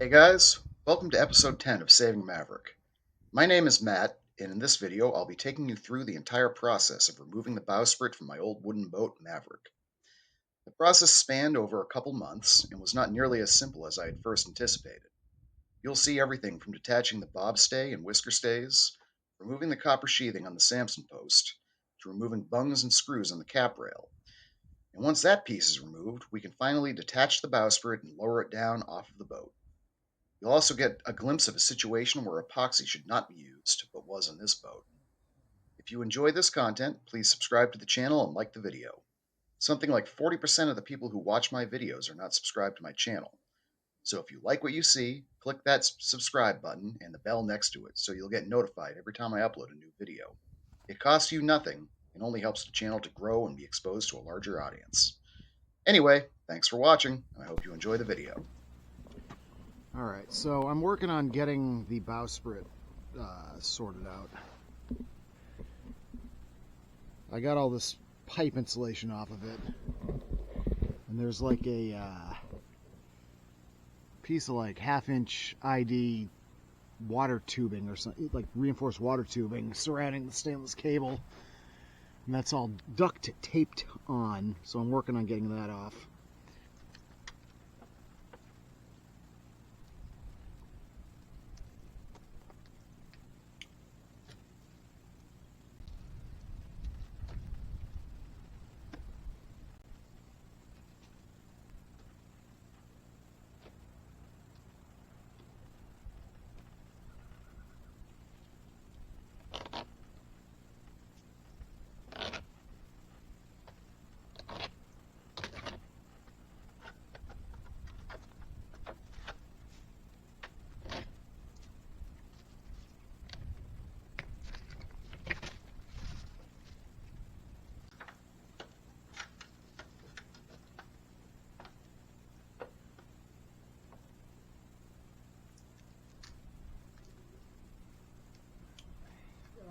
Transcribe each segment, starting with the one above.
Hey guys, welcome to episode 10 of Saving Maverick. My name is Matt, and in this video I'll be taking you through the entire process of removing the bowsprit from my old wooden boat, Maverick. The process spanned over a couple months and was not nearly as simple as I had first anticipated. You'll see everything from detaching the bobstay and whisker stays, removing the copper sheathing on the Samson post, to removing bungs and screws on the cap rail. And once that piece is removed, we can finally detach the bowsprit and lower it down off of the boat. You'll also get a glimpse of a situation where epoxy should not be used, but was in this boat. If you enjoy this content, please subscribe to the channel and like the video. Something like 40% of the people who watch my videos are not subscribed to my channel. So if you like what you see, click that subscribe button and the bell next to it so you'll get notified every time I upload a new video. It costs you nothing and only helps the channel to grow and be exposed to a larger audience. Anyway, thanks for watching, and I hope you enjoy the video. Alright, so I'm working on getting the bowsprit sorted out. I got all this pipe insulation off of it, and there's like a piece of like half-inch ID water tubing or something, like reinforced water tubing surrounding the stainless cable, and that's all duct taped on, so I'm working on getting that off.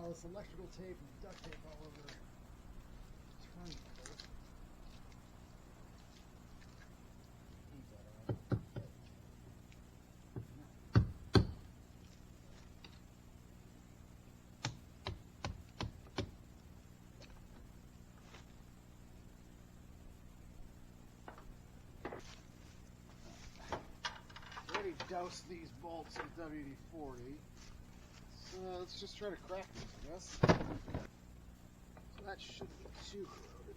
All this electrical tape and duct tape all over the turntable. Already doused these bolts with WD-40. So let's just try to crack these, I guess. So that shouldn't be too corroded.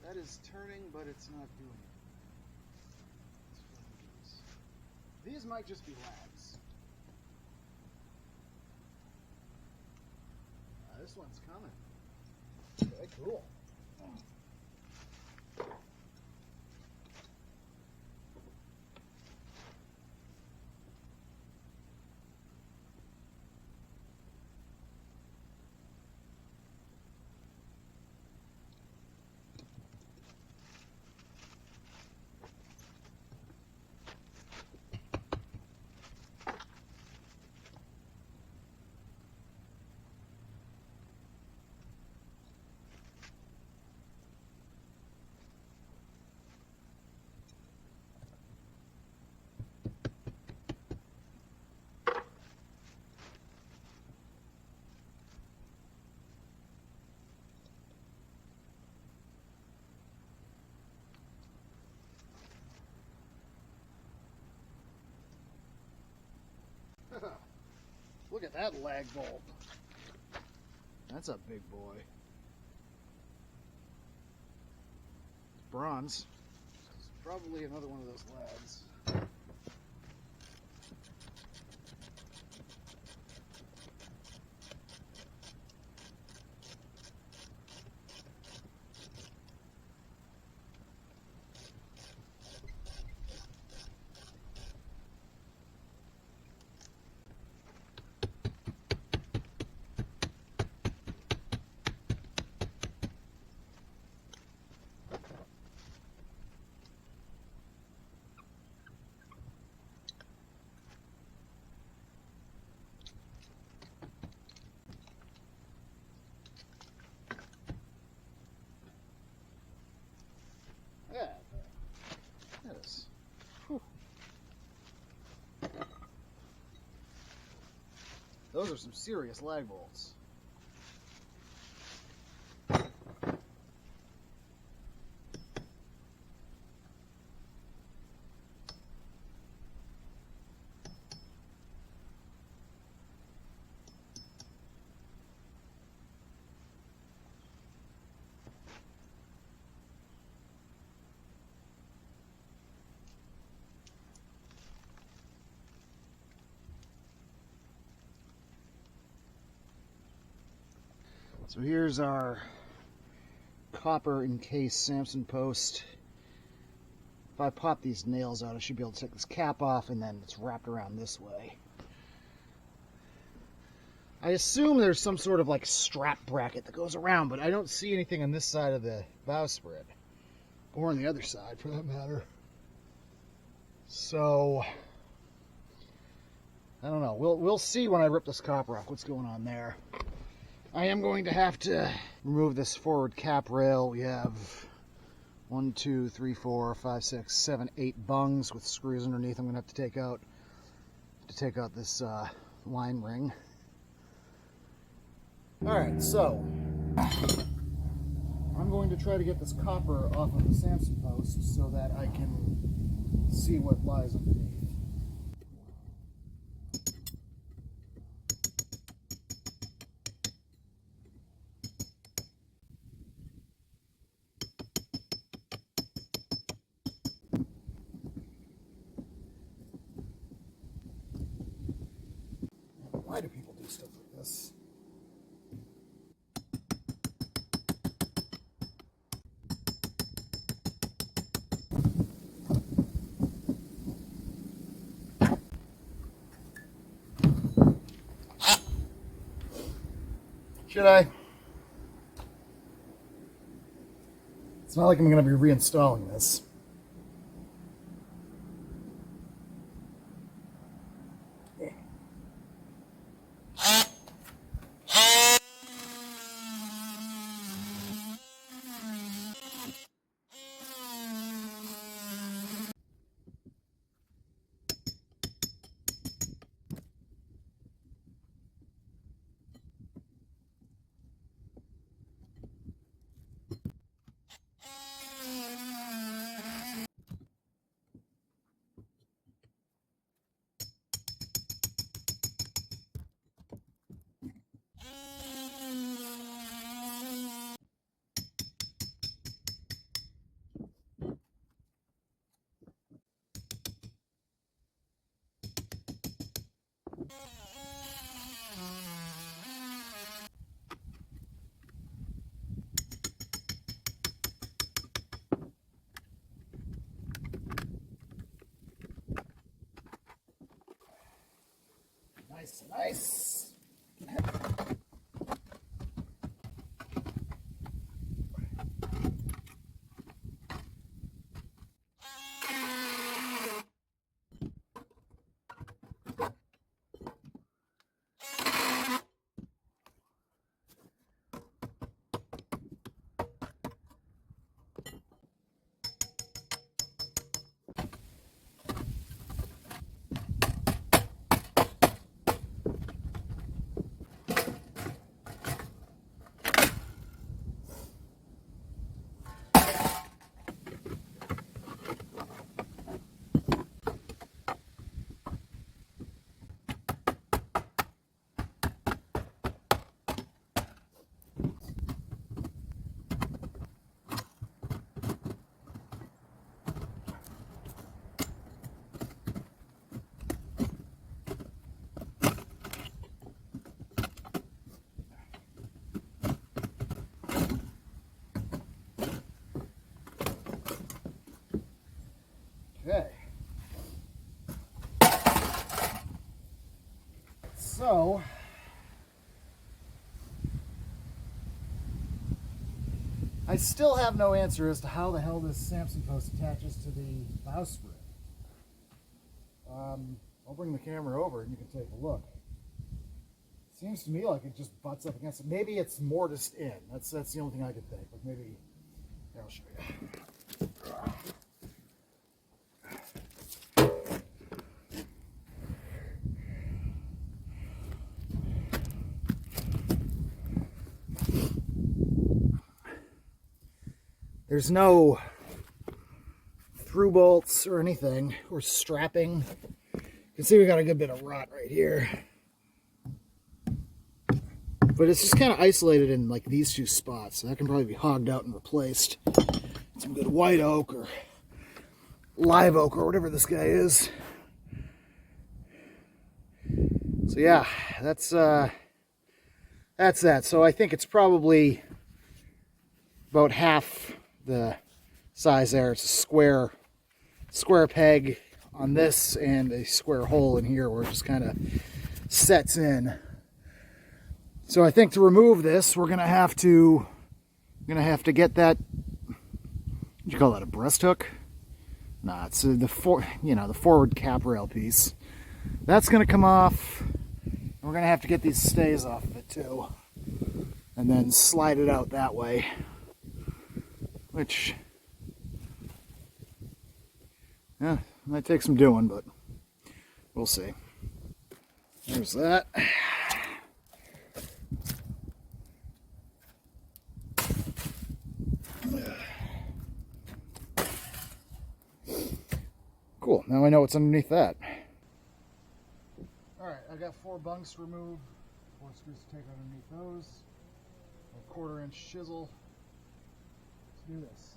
That is turning, but it's not doing it. These might just be lags. This one's coming. Okay, cool. Look at that lag bolt. That's a big boy. Bronze. It's probably another one of those lags. Those are some serious lag bolts. So here's our copper encased Samson post. If I pop these nails out, I should be able to take this cap off, and then it's wrapped around this way. I assume there's some sort of like strap bracket that goes around, but I don't see anything on this side of the bowsprit, or on the other side for that matter. So I don't know. We'll see when I rip this copper off what's going on there. I am going to have to remove this forward cap rail. We have 1, 2, 3, 4, 5, 6, 7, 8 bungs with screws underneath. I'm going to have to take out this line ring. All right, so I'm going to try to get this copper off of the Samson post so that I can see what lies underneath. Why do people do stuff like this? Should I? It's not like I'm going to be reinstalling this. Nice, nice. Okay. So, I still have no answer as to how the hell this Samson post attaches to the bowsprit. I'll bring the camera over and you can take a look. Seems to me like it just butts up against it. Maybe it's mortised in. That's the only thing I could think. Like maybe, here, I'll show you. There's no through bolts or anything, or strapping. You can see we got a good bit of rot right here. But it's just kind of isolated in like these two spots, so that can probably be hogged out and replaced. Some good white oak or live oak or whatever this guy is. So yeah, that's that. So I think it's probably about half the size there. It's a square peg on this and a square hole in here where it just kind of sets in. So I think to remove this, we're gonna have to get that. What'd you call that? A breast hook? Nah, it's the forward cap rail piece. That's gonna come off. And we're gonna have to get these stays off of it too, and then slide it out that way. Which, yeah, might take some doing, but we'll see. There's that. Cool, now I know what's underneath that. Alright, I got 4 bunks removed, 4 screws to take underneath those, a 1/4 inch chisel. Let's do this.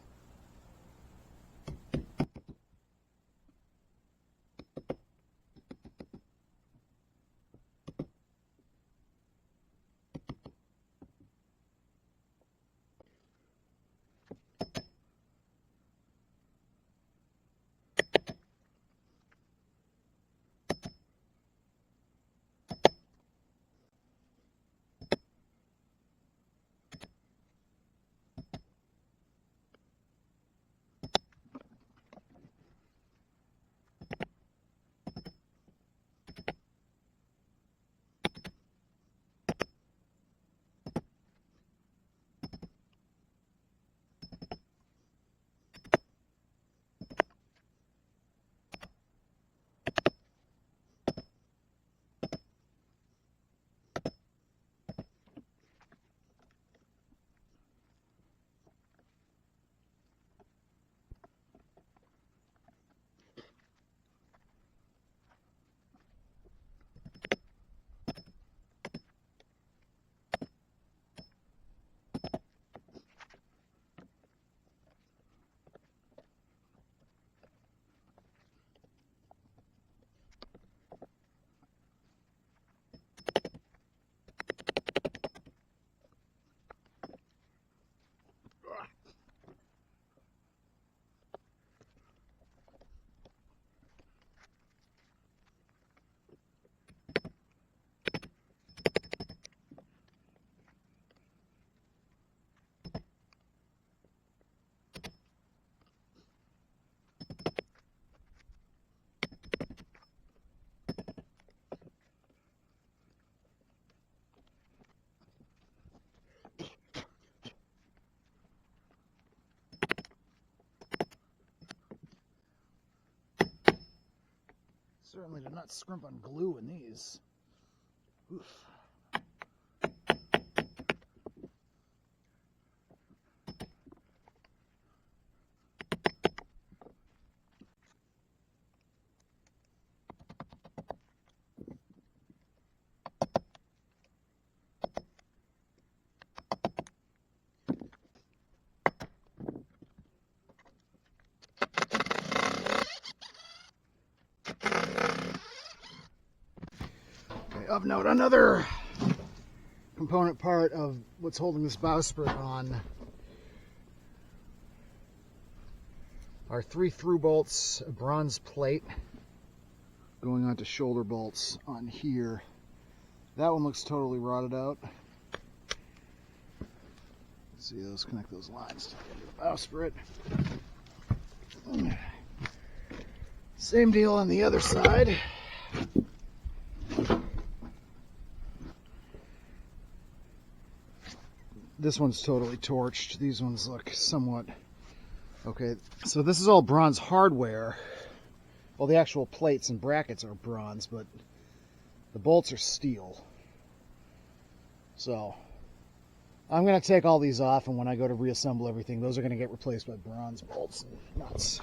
Certainly did not scrimp on glue in these. Oof. Of note, another component part of what's holding this bowsprit on are 3 through bolts, a bronze plate going onto shoulder bolts on here. That one looks totally rotted out. Let's see, those connect those lines to the bowsprit. Same deal on the other side. This one's totally torched. These ones look somewhat okay. So this is all bronze hardware. Well, the actual plates and brackets are bronze, but the bolts are steel. So I'm going to take all these off, and when I go to reassemble everything, those are going to get replaced by bronze bolts and nuts.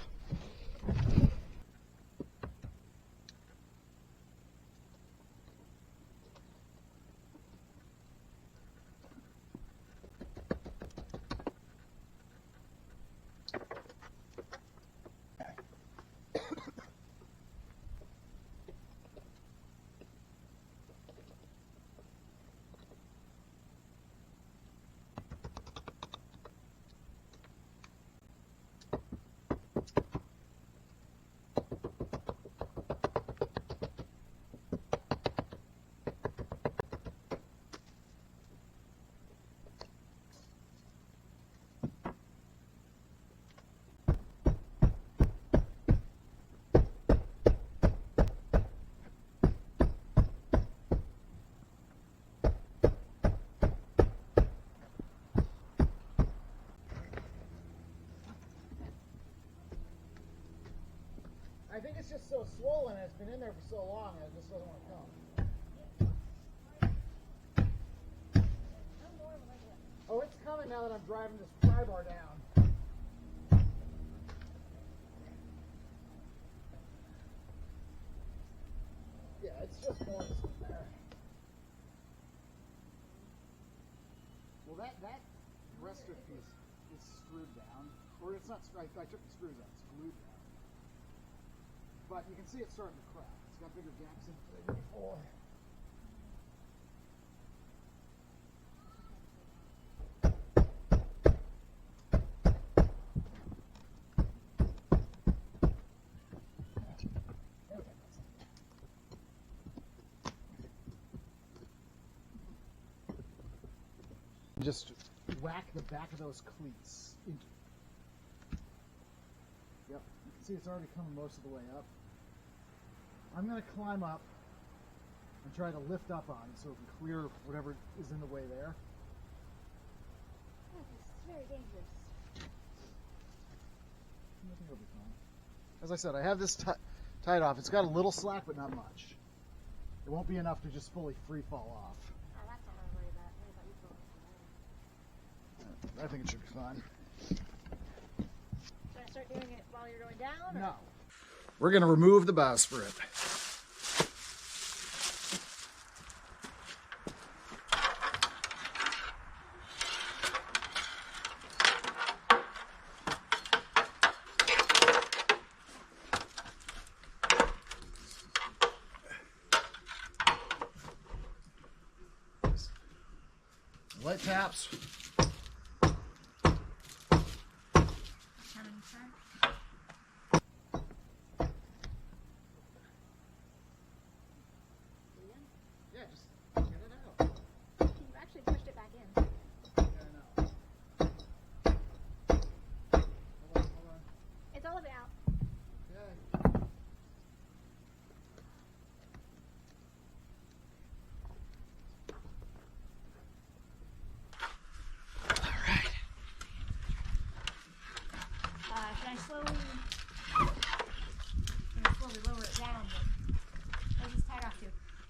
I think it's just so swollen, it's been in there for so long, it just doesn't want to come. Oh, it's coming now that I'm driving this pry bar down. Yeah, it's just more in there. Well, that rested piece is screwed down. Or it's not, I took the screws out, it's glued down. But you can see it's starting to crack. It's got bigger gaps in it than before. Just whack the back of those cleats into. Yep, you can see it's already coming most of the way up. I'm going to climb up and try to lift up on it so it can clear whatever is in the way there. This is very dangerous. I think it'll be fine. As I said, I have this tied off. It's got a little slack, but not much. It won't be enough to just fully free fall off. Oh, that's not what I worry about. I think it should be fine. Should I start doing it while you're going down? Or? No. We're going to remove the bowsprit. Light taps. Yeah, just get it out. You actually pushed it back in. Yeah, I know. Hold on. It's all of it out. Okay. Should I slowly? I'm gonna slowly lower it down, but where's this tied off to?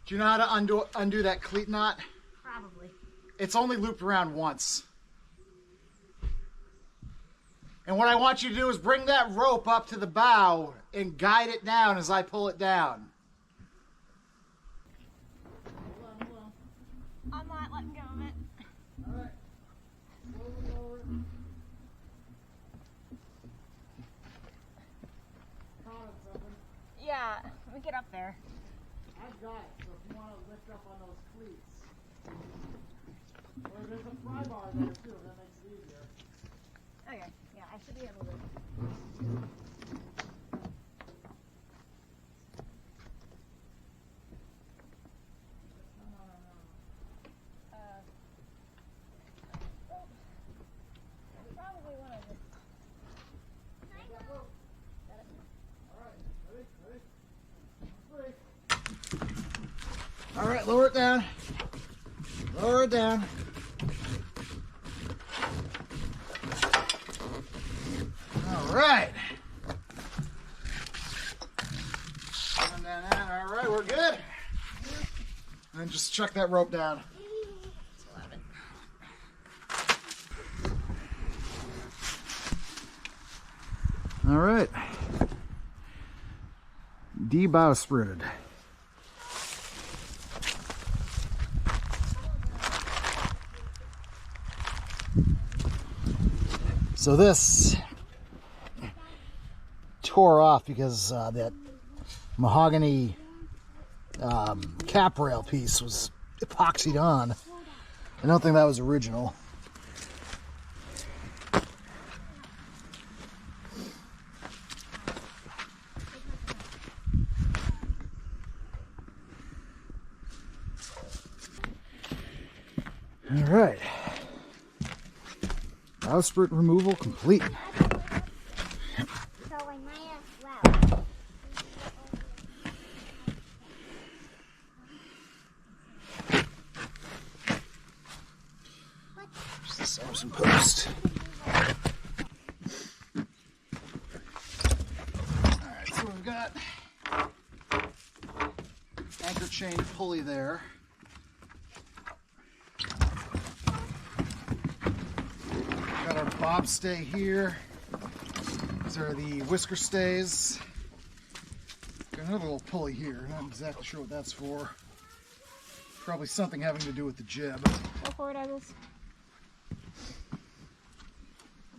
Do you know how to undo that cleat knot? Probably. It's only looped around once. And what I want you to do is bring that rope up to the bow and guide it down as I pull it down. Hold on. I'm not letting go of it. All right. Slowly lower it. Caught on something. Yeah, let me get up there. I've got it, so if you want to lift up on those cleats. Or there's a pry bar there too, that makes it easier. Okay, yeah, I should be able to. Probably one of them. All right, lower it down. Lower it down. All right. All right, we're good. And then just chuck that rope down. All right. De-bowspritted. So this tore off because that mahogany cap rail piece was epoxied on. I don't think that was original. All right. Bowsprit removal complete. So I might as well. There's the Samson post. Alright, so we've got anchor chain pulley there. Got our bob stay here. These are the whisker stays. Got another little pulley here. Not exactly sure what that's for. Probably something having to do with the jib. Go for it, Douglas.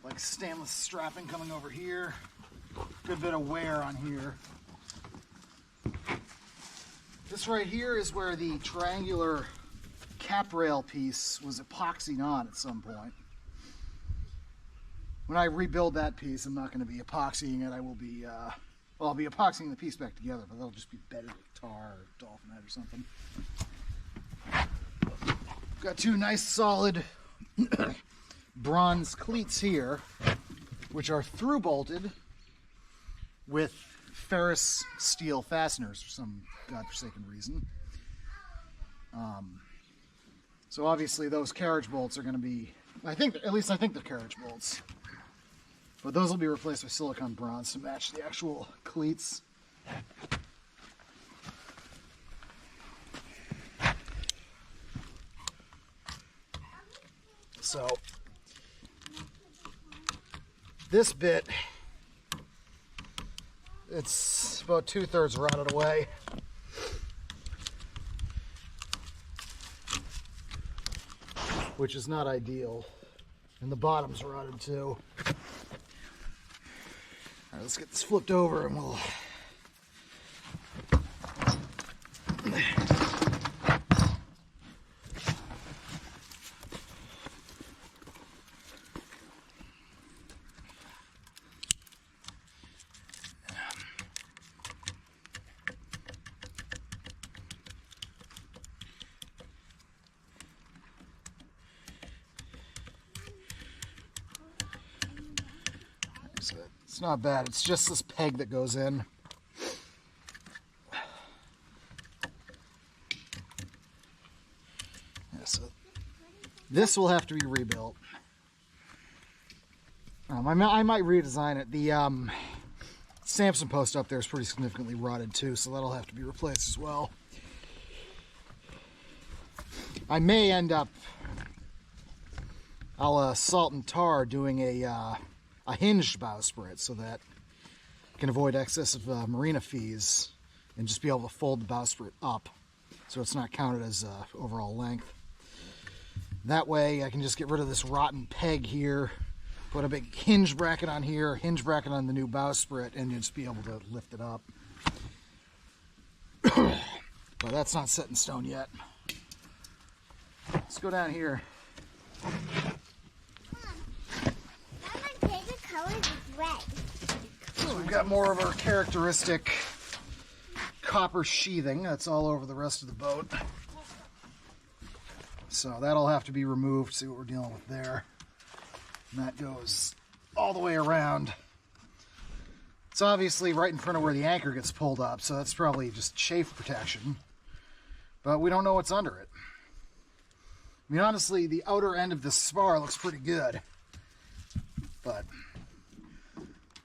Like stainless strapping coming over here. Good bit of wear on here. This right here is where the triangular cap rail piece was epoxied on at some point. When I rebuild that piece, I'm not going to be epoxying it. I will be, well, I'll be epoxying the piece back together, but that'll just be bedded with tar or dolphin head or something. Got two nice solid bronze cleats here, which are through bolted with ferrous steel fasteners for some godforsaken reason. So obviously those carriage bolts are going to be, I think they're carriage bolts. But those will be replaced with silicone bronze to match the actual cleats. So this bit, it's about 2/3 rotted away. Which is not ideal. And the bottom's rotted too. All right, let's get this flipped over and we'll... So it's not bad. It's just this peg that goes in. Yeah, so this will have to be rebuilt. I might redesign it. The Samson post up there is pretty significantly rotted too, so that'll have to be replaced as well. I may end up, I'll salt and tar doing a hinged bowsprit so that I can avoid excessive marina fees and just be able to fold the bowsprit up so it's not counted as overall length. That way I can just get rid of this rotten peg here, put a big hinge bracket on here, hinge bracket on the new bowsprit, and just be able to lift it up. But that's not set in stone yet. Let's go down here. So we've got more of our characteristic copper sheathing that's all over the rest of the boat. So that'll have to be removed, see what we're dealing with there. And that goes all the way around. It's obviously right in front of where the anchor gets pulled up, so that's probably just chafe protection. But we don't know what's under it. I mean, honestly, the outer end of this spar looks pretty good. But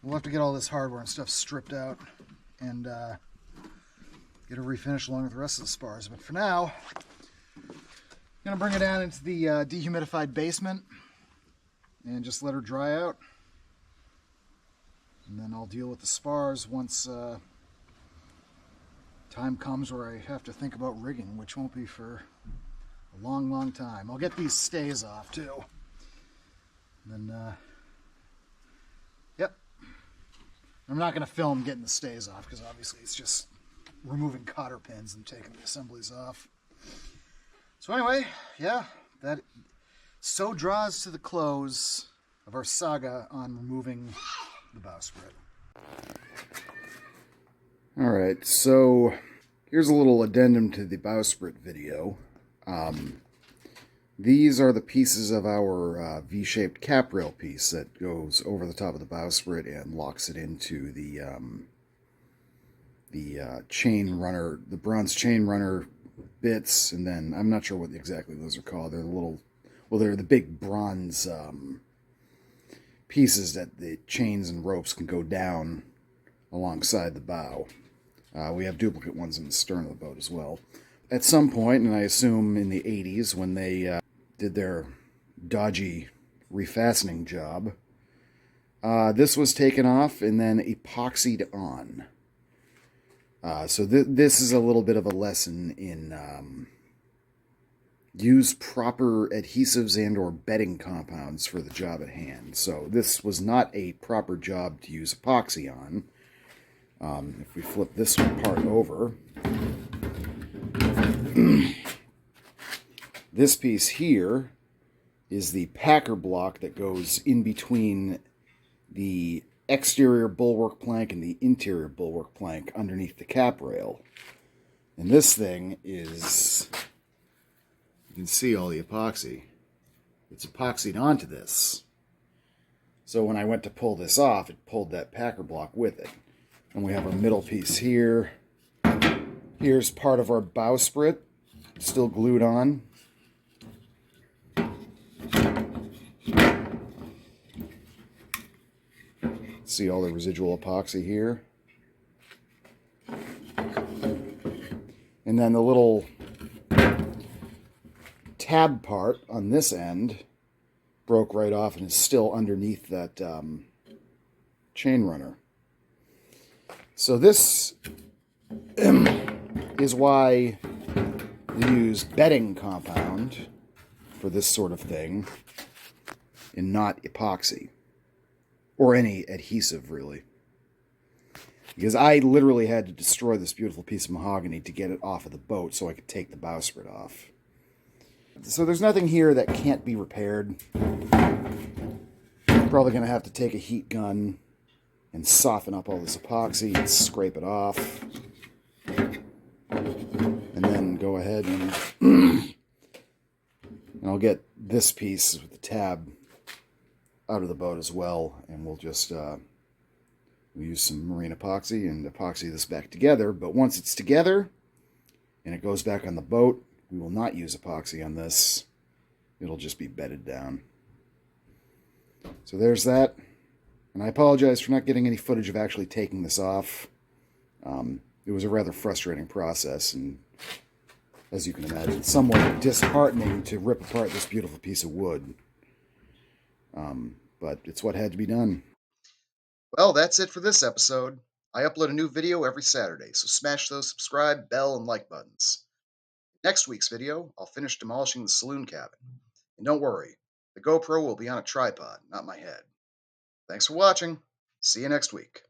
we'll have to get all this hardware and stuff stripped out and get it refinished along with the rest of the spars. But for now, I'm going to bring it down into the dehumidified basement and just let her dry out. And then I'll deal with the spars once time comes where I have to think about rigging, which won't be for a long, long time. I'll get these stays off too. And then, yep. I'm not going to film getting the stays off because obviously it's just removing cotter pins and taking the assemblies off. So anyway, yeah, that so draws to the close of our saga on removing the bowsprit. All right, so here's a little addendum to the bowsprit video. These are the pieces of our V-shaped cap rail piece that goes over the top of the bowsprit and locks it into the chain runner, the bronze chain runner bits, and then I'm not sure what exactly those are called. They're the little, well, they're the big bronze pieces that the chains and ropes can go down alongside the bow. We have duplicate ones in the stern of the boat as well. At some point, and I assume in the 80s, when they did their dodgy refastening job, this was taken off and then epoxied on. So this is a little bit of a lesson in use proper adhesives and or bedding compounds for the job at hand. So this was not a proper job to use epoxy on. If we flip this part over, this piece here is the packer block that goes in between the exterior bulwark plank and the interior bulwark plank underneath the cap rail. And this thing is, you can see all the epoxy. It's epoxied onto this. So when I went to pull this off, it pulled that packer block with it. And we have our middle piece here. Here's part of our bowsprit, still glued on. See all the residual epoxy here. And then the little tab part on this end broke right off and is still underneath that chain runner. So this is why we use bedding compound for this sort of thing and not epoxy or any adhesive, really. Because I literally had to destroy this beautiful piece of mahogany to get it off of the boat so I could take the bowsprit off. So there's nothing here that can't be repaired. Probably going to have to take a heat gun and soften up all this epoxy and scrape it off. And then go ahead and I'll get this piece with the tab out of the boat as well, and we'll just we'll use some marine epoxy and epoxy this back together. But once it's together and it goes back on the boat, we will not use epoxy on this. It'll just be bedded down. So there's that. And I apologize for not getting any footage of actually taking this off. It was a rather frustrating process, and as you can imagine, somewhat disheartening to rip apart this beautiful piece of wood. But it's what had to be done. Well, that's it for this episode. I upload a new video every Saturday, so smash those subscribe, bell, and like buttons. Next week's video, I'll finish demolishing the saloon cabin. And don't worry, the GoPro will be on a tripod, not my head. Thanks for watching. See you next week.